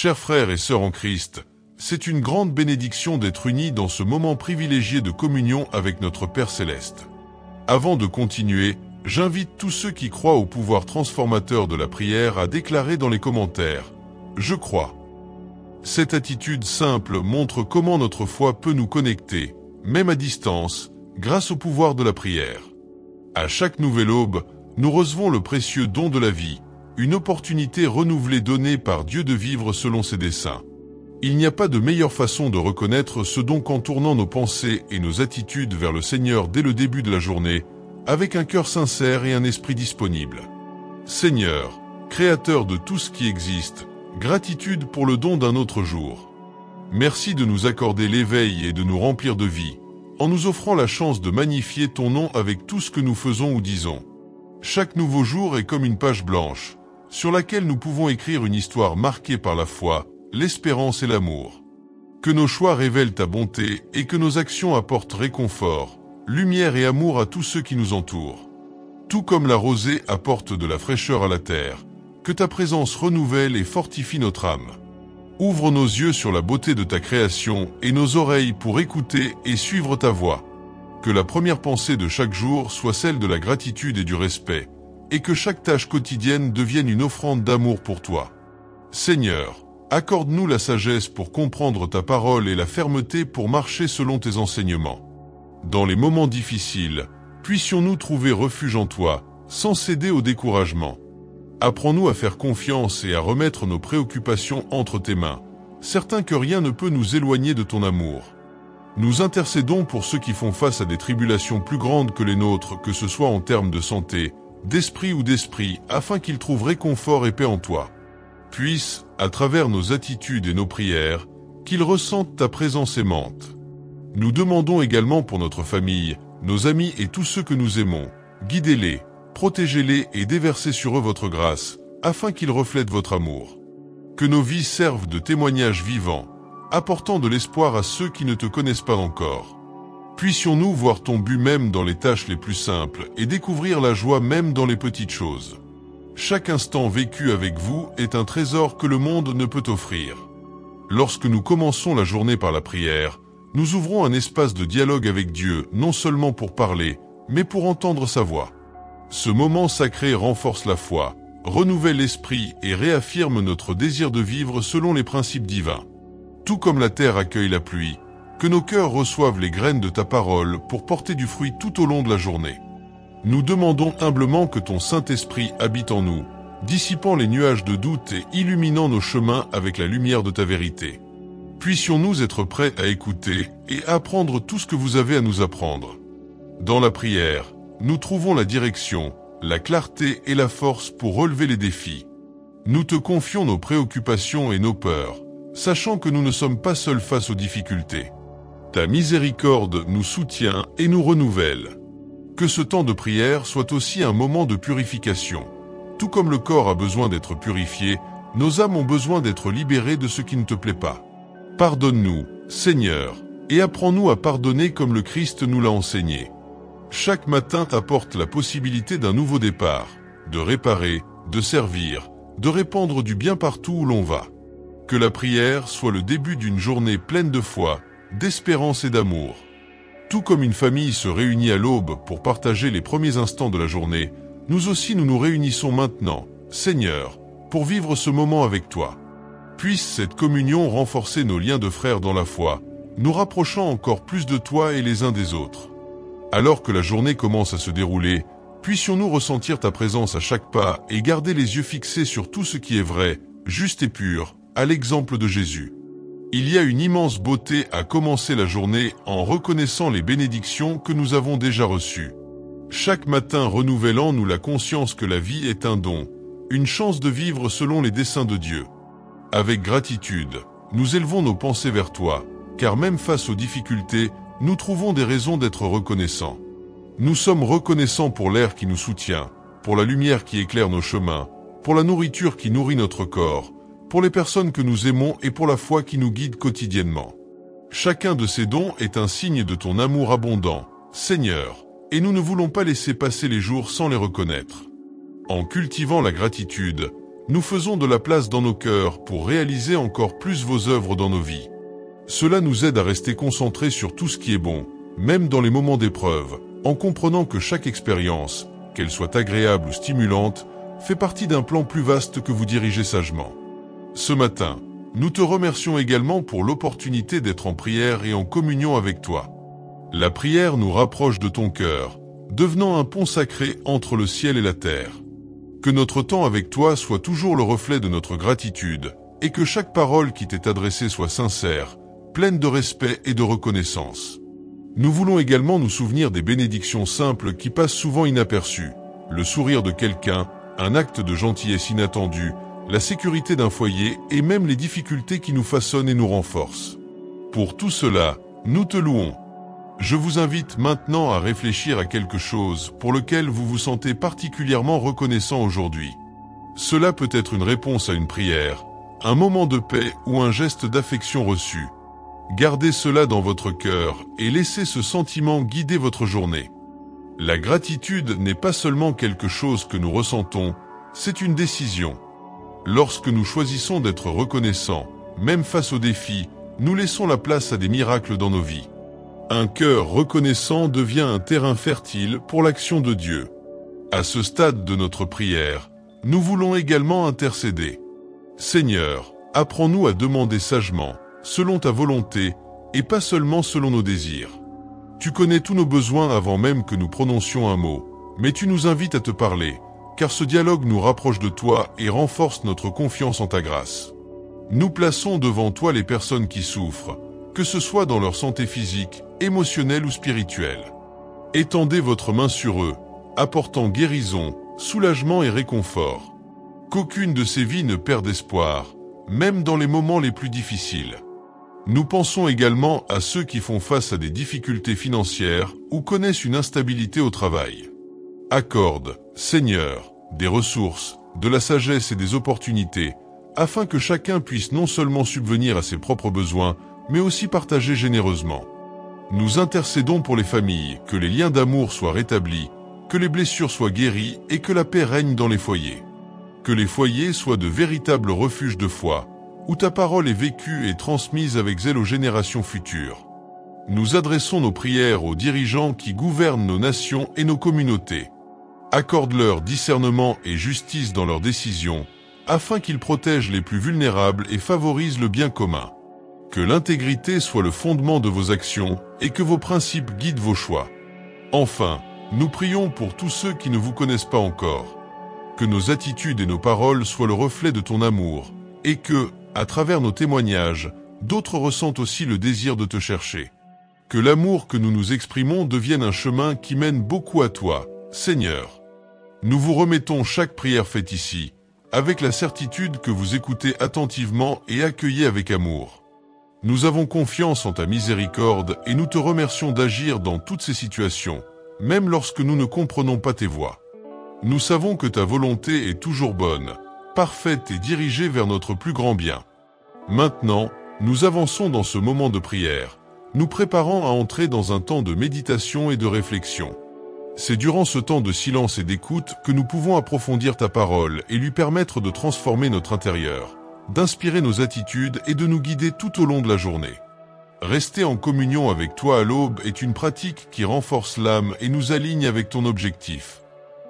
Chers frères et sœurs en Christ, c'est une grande bénédiction d'être unis dans ce moment privilégié de communion avec notre Père Céleste. Avant de continuer, j'invite tous ceux qui croient au pouvoir transformateur de la prière à déclarer dans les commentaires « Je crois ». Cette attitude simple montre comment notre foi peut nous connecter, même à distance, grâce au pouvoir de la prière. À chaque nouvelle aube, nous recevons le précieux don de la vie, une opportunité renouvelée donnée par Dieu de vivre selon ses desseins. Il n'y a pas de meilleure façon de reconnaître ce don qu'en tournant nos pensées et nos attitudes vers le Seigneur dès le début de la journée, avec un cœur sincère et un esprit disponible. Seigneur, Créateur de tout ce qui existe, gratitude pour le don d'un autre jour. Merci de nous accorder l'éveil et de nous remplir de vie, en nous offrant la chance de magnifier ton nom avec tout ce que nous faisons ou disons. Chaque nouveau jour est comme une page blanche, sur laquelle nous pouvons écrire une histoire marquée par la foi, l'espérance et l'amour. Que nos choix révèlent ta bonté et que nos actions apportent réconfort, lumière et amour à tous ceux qui nous entourent. Tout comme la rosée apporte de la fraîcheur à la terre, que ta présence renouvelle et fortifie notre âme. Ouvre nos yeux sur la beauté de ta création et nos oreilles pour écouter et suivre ta voix. Que la première pensée de chaque jour soit celle de la gratitude et du respect, et que chaque tâche quotidienne devienne une offrande d'amour pour toi. Seigneur, accorde-nous la sagesse pour comprendre ta parole et la fermeté pour marcher selon tes enseignements. Dans les moments difficiles, puissions-nous trouver refuge en toi, sans céder au découragement. Apprends-nous à faire confiance et à remettre nos préoccupations entre tes mains, certains que rien ne peut nous éloigner de ton amour. Nous intercédons pour ceux qui font face à des tribulations plus grandes que les nôtres, que ce soit en termes de santé, d'esprit ou d'esprit, afin qu'ils trouvent réconfort et paix en toi. Puisse, à travers nos attitudes et nos prières, qu'ils ressentent ta présence aimante. Nous demandons également pour notre famille, nos amis et tous ceux que nous aimons, guidez-les, protégez-les et déversez sur eux votre grâce, afin qu'ils reflètent votre amour. Que nos vies servent de témoignages vivants, apportant de l'espoir à ceux qui ne te connaissent pas encore. Puissions-nous voir ton but même dans les tâches les plus simples et découvrir la joie même dans les petites choses. Chaque instant vécu avec vous est un trésor que le monde ne peut offrir. Lorsque nous commençons la journée par la prière, nous ouvrons un espace de dialogue avec Dieu, non seulement pour parler, mais pour entendre sa voix. Ce moment sacré renforce la foi, renouvelle l'esprit et réaffirme notre désir de vivre selon les principes divins. Tout comme la terre accueille la pluie, que nos cœurs reçoivent les graines de ta parole pour porter du fruit tout au long de la journée. Nous demandons humblement que ton Saint-Esprit habite en nous, dissipant les nuages de doute et illuminant nos chemins avec la lumière de ta vérité. Puissions-nous être prêts à écouter et à apprendre tout ce que vous avez à nous apprendre. Dans la prière, nous trouvons la direction, la clarté et la force pour relever les défis. Nous te confions nos préoccupations et nos peurs, sachant que nous ne sommes pas seuls face aux difficultés. Ta miséricorde nous soutient et nous renouvelle. Que ce temps de prière soit aussi un moment de purification. Tout comme le corps a besoin d'être purifié, nos âmes ont besoin d'être libérées de ce qui ne te plaît pas. Pardonne-nous, Seigneur, et apprends-nous à pardonner comme le Christ nous l'a enseigné. Chaque matin apporte la possibilité d'un nouveau départ, de réparer, de servir, de répandre du bien partout où l'on va. Que la prière soit le début d'une journée pleine de foi, d'espérance et d'amour. Tout comme une famille se réunit à l'aube pour partager les premiers instants de la journée, nous aussi nous nous réunissons maintenant, Seigneur, pour vivre ce moment avec toi. Puisse cette communion renforcer nos liens de frères dans la foi, nous rapprochant encore plus de toi et les uns des autres. Alors que la journée commence à se dérouler, puissions-nous ressentir ta présence à chaque pas et garder les yeux fixés sur tout ce qui est vrai, juste et pur, à l'exemple de Jésus. Il y a une immense beauté à commencer la journée en reconnaissant les bénédictions que nous avons déjà reçues. Chaque matin renouvelant-nous la conscience que la vie est un don, une chance de vivre selon les desseins de Dieu. Avec gratitude, nous élevons nos pensées vers toi, car même face aux difficultés, nous trouvons des raisons d'être reconnaissants. Nous sommes reconnaissants pour l'air qui nous soutient, pour la lumière qui éclaire nos chemins, pour la nourriture qui nourrit notre corps, pour les personnes que nous aimons et pour la foi qui nous guide quotidiennement. Chacun de ces dons est un signe de ton amour abondant, Seigneur, et nous ne voulons pas laisser passer les jours sans les reconnaître. En cultivant la gratitude, nous faisons de la place dans nos cœurs pour réaliser encore plus vos œuvres dans nos vies. Cela nous aide à rester concentrés sur tout ce qui est bon, même dans les moments d'épreuve, en comprenant que chaque expérience, qu'elle soit agréable ou stimulante, fait partie d'un plan plus vaste que vous dirigez sagement. Ce matin, nous te remercions également pour l'opportunité d'être en prière et en communion avec toi. La prière nous rapproche de ton cœur, devenant un pont sacré entre le ciel et la terre. Que notre temps avec toi soit toujours le reflet de notre gratitude, et que chaque parole qui t'est adressée soit sincère, pleine de respect et de reconnaissance. Nous voulons également nous souvenir des bénédictions simples qui passent souvent inaperçues, le sourire de quelqu'un, un acte de gentillesse inattendu, la sécurité d'un foyer et même les difficultés qui nous façonnent et nous renforcent. Pour tout cela, nous te louons. Je vous invite maintenant à réfléchir à quelque chose pour lequel vous vous sentez particulièrement reconnaissant aujourd'hui. Cela peut être une réponse à une prière, un moment de paix ou un geste d'affection reçu. Gardez cela dans votre cœur et laissez ce sentiment guider votre journée. La gratitude n'est pas seulement quelque chose que nous ressentons, c'est une décision. Lorsque nous choisissons d'être reconnaissants, même face aux défis, nous laissons la place à des miracles dans nos vies. Un cœur reconnaissant devient un terrain fertile pour l'action de Dieu. À ce stade de notre prière, nous voulons également intercéder. Seigneur, apprends-nous à demander sagement, selon ta volonté, et pas seulement selon nos désirs. Tu connais tous nos besoins avant même que nous prononcions un mot, mais tu nous invites à te parler, car ce dialogue nous rapproche de toi et renforce notre confiance en ta grâce. Nous plaçons devant toi les personnes qui souffrent, que ce soit dans leur santé physique, émotionnelle ou spirituelle. Étendez votre main sur eux, apportant guérison, soulagement et réconfort. Qu'aucune de ces vies ne perde espoir, même dans les moments les plus difficiles. Nous pensons également à ceux qui font face à des difficultés financières ou connaissent une instabilité au travail. Accorde, Seigneur, des ressources, de la sagesse et des opportunités, afin que chacun puisse non seulement subvenir à ses propres besoins, mais aussi partager généreusement. Nous intercédons pour les familles, que les liens d'amour soient rétablis, que les blessures soient guéries et que la paix règne dans les foyers. Que les foyers soient de véritables refuges de foi, où ta parole est vécue et transmise avec zèle aux générations futures. Nous adressons nos prières aux dirigeants qui gouvernent nos nations et nos communautés. Accorde-leur discernement et justice dans leurs décisions, afin qu'ils protègent les plus vulnérables et favorisent le bien commun. Que l'intégrité soit le fondement de vos actions et que vos principes guident vos choix. Enfin, nous prions pour tous ceux qui ne vous connaissent pas encore. Que nos attitudes et nos paroles soient le reflet de ton amour, et que, à travers nos témoignages, d'autres ressentent aussi le désir de te chercher. Que l'amour que nous nous exprimons devienne un chemin qui mène beaucoup à toi, Seigneur. Nous vous remettons chaque prière faite ici, avec la certitude que vous écoutez attentivement et accueillez avec amour. Nous avons confiance en ta miséricorde et nous te remercions d'agir dans toutes ces situations, même lorsque nous ne comprenons pas tes voies. Nous savons que ta volonté est toujours bonne, parfaite et dirigée vers notre plus grand bien. Maintenant, nous avançons dans ce moment de prière, nous préparant à entrer dans un temps de méditation et de réflexion. C'est durant ce temps de silence et d'écoute que nous pouvons approfondir ta parole et lui permettre de transformer notre intérieur, d'inspirer nos attitudes et de nous guider tout au long de la journée. Rester en communion avec toi à l'aube est une pratique qui renforce l'âme et nous aligne avec ton objectif.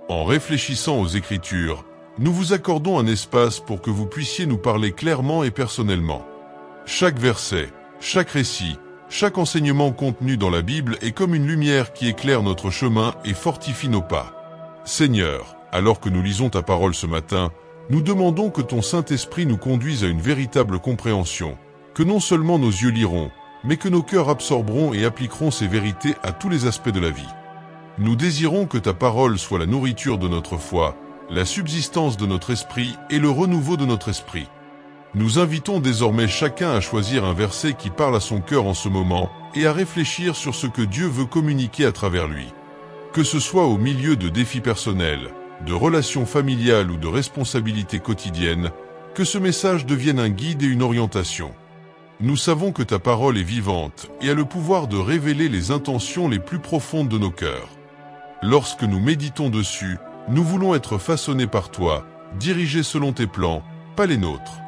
En réfléchissant aux Écritures, nous vous accordons un espace pour que vous puissiez nous parler clairement et personnellement. Chaque verset, chaque récit, chaque enseignement contenu dans la Bible est comme une lumière qui éclaire notre chemin et fortifie nos pas. Seigneur, alors que nous lisons ta parole ce matin, nous demandons que ton Saint-Esprit nous conduise à une véritable compréhension, que non seulement nos yeux liront, mais que nos cœurs absorberont et appliqueront ces vérités à tous les aspects de la vie. Nous désirons que ta parole soit la nourriture de notre foi, la subsistance de notre esprit et le renouveau de notre esprit. Nous invitons désormais chacun à choisir un verset qui parle à son cœur en ce moment et à réfléchir sur ce que Dieu veut communiquer à travers lui. Que ce soit au milieu de défis personnels, de relations familiales ou de responsabilités quotidiennes, que ce message devienne un guide et une orientation. Nous savons que ta parole est vivante et a le pouvoir de révéler les intentions les plus profondes de nos cœurs. Lorsque nous méditons dessus, nous voulons être façonnés par toi, dirigés selon tes plans, pas les nôtres.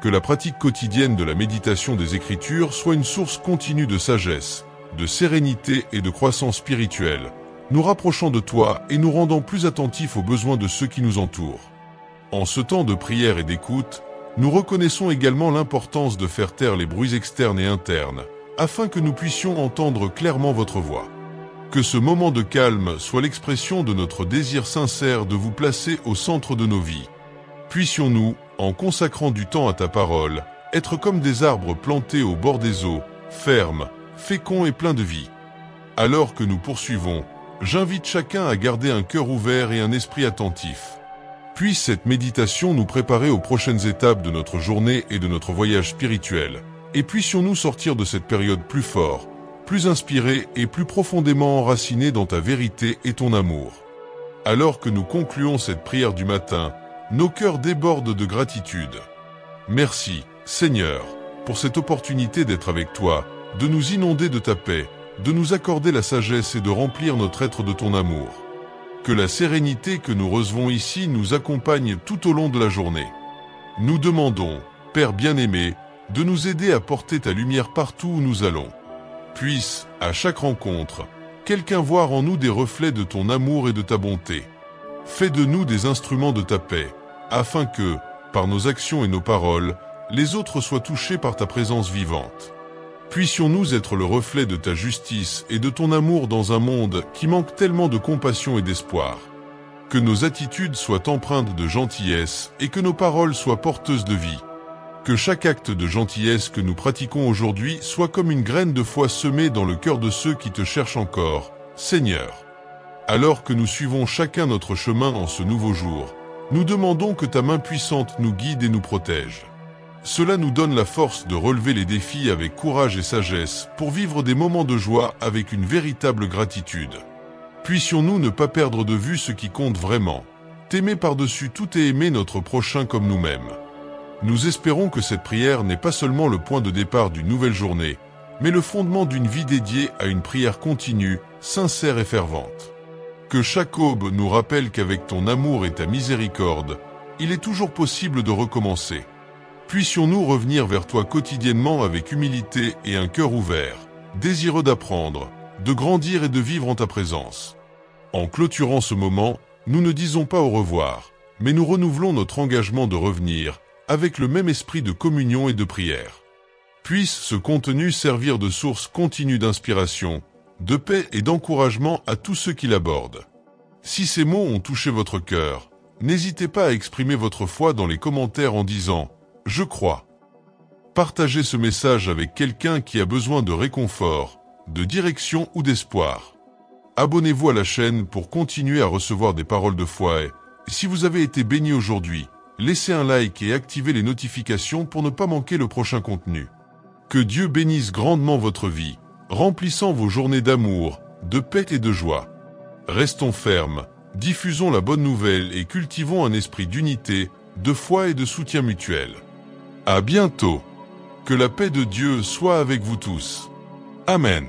Que la pratique quotidienne de la méditation des Écritures soit une source continue de sagesse, de sérénité et de croissance spirituelle, nous rapprochant de toi et nous rendant plus attentifs aux besoins de ceux qui nous entourent. En ce temps de prière et d'écoute, nous reconnaissons également l'importance de faire taire les bruits externes et internes, afin que nous puissions entendre clairement votre voix. Que ce moment de calme soit l'expression de notre désir sincère de vous placer au centre de nos vies. Puissions-nous, en consacrant du temps à ta parole, être comme des arbres plantés au bord des eaux, fermes, féconds et pleins de vie. Alors que nous poursuivons, j'invite chacun à garder un cœur ouvert et un esprit attentif. Puisse cette méditation nous préparer aux prochaines étapes de notre journée et de notre voyage spirituel, et puissions-nous sortir de cette période plus forts, plus inspirés et plus profondément enracinés dans ta vérité et ton amour. Alors que nous concluons cette prière du matin, nos cœurs débordent de gratitude. Merci, Seigneur, pour cette opportunité d'être avec toi, de nous inonder de ta paix, de nous accorder la sagesse et de remplir notre être de ton amour. Que la sérénité que nous recevons ici nous accompagne tout au long de la journée. Nous demandons, Père bien-aimé, de nous aider à porter ta lumière partout où nous allons. Puisse, à chaque rencontre, quelqu'un voir en nous des reflets de ton amour et de ta bonté. Fais de nous des instruments de ta paix, afin que, par nos actions et nos paroles, les autres soient touchés par ta présence vivante. Puissions-nous être le reflet de ta justice et de ton amour dans un monde qui manque tellement de compassion et d'espoir. Que nos attitudes soient empreintes de gentillesse et que nos paroles soient porteuses de vie. Que chaque acte de gentillesse que nous pratiquons aujourd'hui soit comme une graine de foi semée dans le cœur de ceux qui te cherchent encore, Seigneur. Alors que nous suivons chacun notre chemin en ce nouveau jour, nous demandons que ta main puissante nous guide et nous protège. Cela nous donne la force de relever les défis avec courage et sagesse pour vivre des moments de joie avec une véritable gratitude. Puissions-nous ne pas perdre de vue ce qui compte vraiment, t'aimer par-dessus tout et aimer notre prochain comme nous-mêmes. Nous espérons que cette prière n'est pas seulement le point de départ d'une nouvelle journée, mais le fondement d'une vie dédiée à une prière continue, sincère et fervente. Que chaque aube nous rappelle qu'avec ton amour et ta miséricorde, il est toujours possible de recommencer. Puissions-nous revenir vers toi quotidiennement avec humilité et un cœur ouvert, désireux d'apprendre, de grandir et de vivre en ta présence. En clôturant ce moment, nous ne disons pas au revoir, mais nous renouvelons notre engagement de revenir, avec le même esprit de communion et de prière. Puisse ce contenu servir de source continue d'inspiration, de paix et d'encouragement à tous ceux qui l'abordent. Si ces mots ont touché votre cœur, n'hésitez pas à exprimer votre foi dans les commentaires en disant « Je crois ». Partagez ce message avec quelqu'un qui a besoin de réconfort, de direction ou d'espoir. Abonnez-vous à la chaîne pour continuer à recevoir des paroles de foi et, si vous avez été béni aujourd'hui, laissez un like et activez les notifications pour ne pas manquer le prochain contenu. Que Dieu bénisse grandement votre vie, remplissant vos journées d'amour, de paix et de joie. Restons fermes, diffusons la bonne nouvelle et cultivons un esprit d'unité, de foi et de soutien mutuel. À bientôt. Que la paix de Dieu soit avec vous tous. Amen.